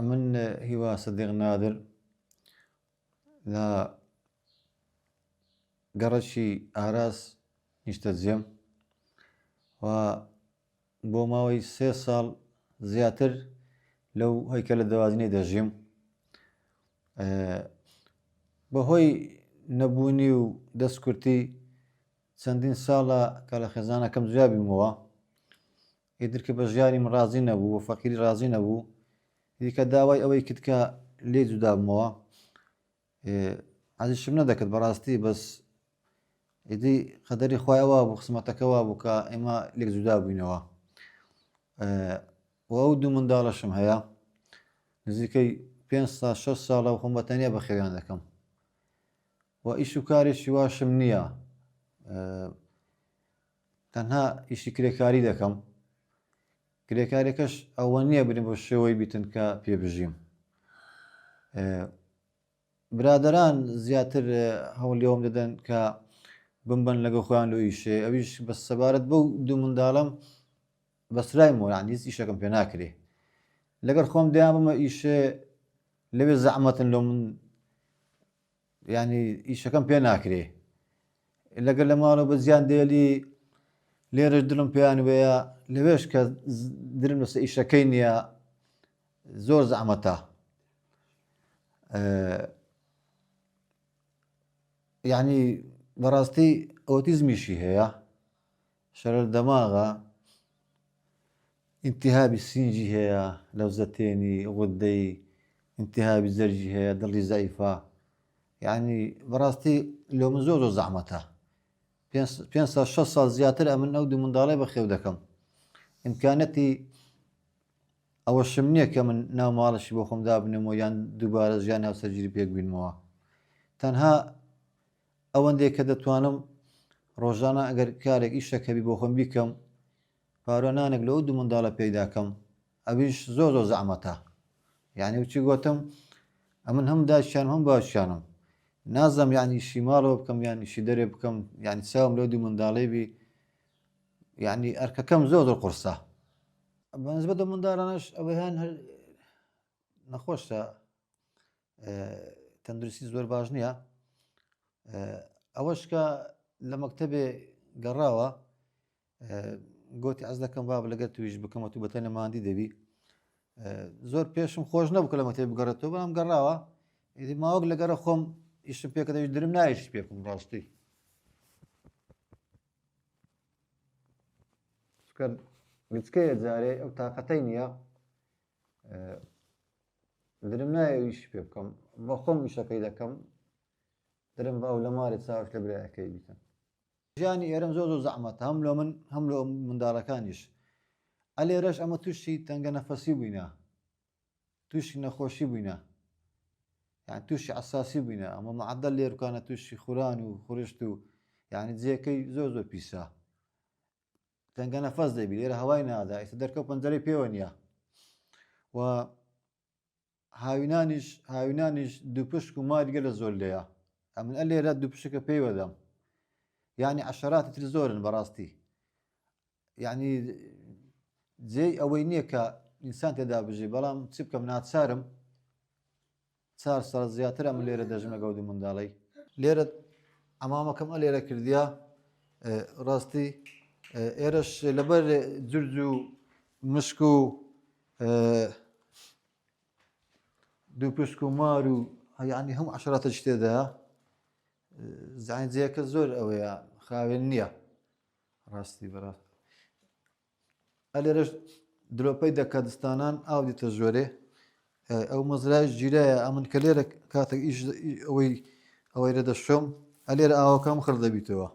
من هو صديق نادر لا قرشي أراس يشتزيم و بوماوي 3 ساڵ زیاتر لەو هەیکەلە دەوازنەی دەژیم بەهۆی نەبوونی و دەستکورتی چەندین ساڵە کە لە خێزانەکەم جوابیمەوە ئیتر کە بە ژیانیم ڕازی نەبوو و فەقیری ڕازی نەبوو دیکە داوای ئەوەی کرد کە لێ جودا بمەوە عەزیزشم نەدەکرد بەڕاستی بەس ئیدی قەدەری خوای ئەوا بوو قسمەتەکە وا بوو کە ئێمە لێک جودا بووینەوە و ئەو دوو منداڵەشم هەیە نزیکەی 5-6 ساڵە خۆم بەتەنیا بەخێویان دەکەم و ئیش و کارێکی واشم نییە تەنها ئیشی کرێکاری دەکەم کرێکارێکەش ئەوە نییە برین بۆ شێوەی بیتن کە پێبژیم برادەران زیاتر هەوڵیەوەم دەدەن کە بمبەن لەگە خۆیان لەو ئیشێ ئەویش بە سەبارەت بەو دوو منداڵم بەسرایمەوە یعنی هیچ ئیشەکەم پێ ناکرێ لەگەر خۆم دەیان بمە ئیشێ لەوێ زەحمەتن لەو من یعنی ئیشەکەم پێ ناکرێ لەگەر لە ماڵەوە بە زیان دێلی لێرەش دڵم پێیان وەیە لەوێش کە درم لەسەر ئیشەکەی نییە زۆر زەحمەتە یعنی بەڕاستی ئۆتیزمیشی هەیە شەرەر دەماغە ئینتیهابی سینجی هەیە لەوزەتێنی غودەی ئینتیهابی زەرجی هەیە دڵی زەعیفە یعنی بەڕاستی لۆ من زۆر زەحمەتە 5-6 ساڵ زیاتر ئەمن ئەو دوو منداڵەی بەخێو دەکەم ئیمکانەتی ئەوەشم نییە کە من ناو ماڵەشی بۆ خۆم دابنێمەوە یان دووبارە ژیان هاوسەرگیری پێک بینمەوە تەنها ئەوەندەیە کە دەتوانم ڕۆژانە ئەگەر کارێک ئیشەکەبی بۆ خۆم بیکەم پارۆنانێک لەو دوو منداڵە پەیداکەم ئەویش زۆر زەحمەتە یعنی وچی گۆتم ئەمن هەم داشیان هەم باشیانم نازەم یعنی ئیشی ماڵەوە بکەم یان ئیشی دەرێ بکەم یعنی چاوم لەو دوو منداڵەی بی یعنی ئەرکەکەم زۆر قورسە بەنسبەت بە منداڵانەش ئەوەیان هەر نەخۆشە تەندروستی زۆر باش نییە ئەوەش کە لە مەکتەبێ گەڕاوە گۆتی ئەس دەکەم با لەگەر تویش بکەمە تو بەتەنە ماندی دەبی زۆر پێشم خۆش نەبوو کە لە مەکتەب بگەڕێتەوە بەڵام گەڕاوە ئیدی ماوەک لەگەرە خۆم ئیشم پێکە دەویست درم نایش پێ بکەم ڕاستی گچکەیە جارێ ئەو تااقەتەی نییە درم نایە ئیش پێ بکەم بە خۆم ئیشەکەی دەکەم درم بە ئەو لە مارێ چاوش لە برایەکەی بیتم ژیانی ئێرەم زۆر زەحمەتە هەم لۆ من هەم لە منداڵەکانیش ئەلێرەش ئەمە تووشی تەنگە نەفەسی بووینە تووشی نەخۆشی بووینە یان تووشی عەساسی بووینە ئەمە مەعەدەل لێرکانە تووشی خوران و خوڕشت و یعنی جێەکەی زۆر پیسە تەنگە نەفەس دەبی لێرە هەوای نادا ئێستا دەرکەوت پەنجەرەی پێوە نییە و هاوینانیش دووپشک و ماریگە لە زۆر لێیە ئەمن ئەلێرە دووپشکە پێی وەدەم یعنی عەشەراتی تر زۆرن بەڕاستی یعنی جێی ئەوەی نییە کە ئینسان تێدا بژی بەڵام چ بکەم ناچارم 4 ساڵ زیاتر ئەمە لێرە دەژم لەگەڵ دوو منداڵەی لێرە ئەمامەکەم ئەلێرە کردیا ڕاستی ئێرەش لەبەر جورج و مشک و دووپشک و مار و یعنی هەموو عەشەراتەش تێدایە زعین جێەکە زۆر ئەوەیە خاوێن نییە ڕاستی بەڕاست ئەلێرەش دلۆپەی دەکاتستانان ئاو دیتە ژۆرێ ئەو مەزرای ژیرایە ئەمن کە لێرە کاتێک ئیش ئەوەی ڕێدەشۆم ئەلێرە ئاوەکەم خڕ دەبیتەوە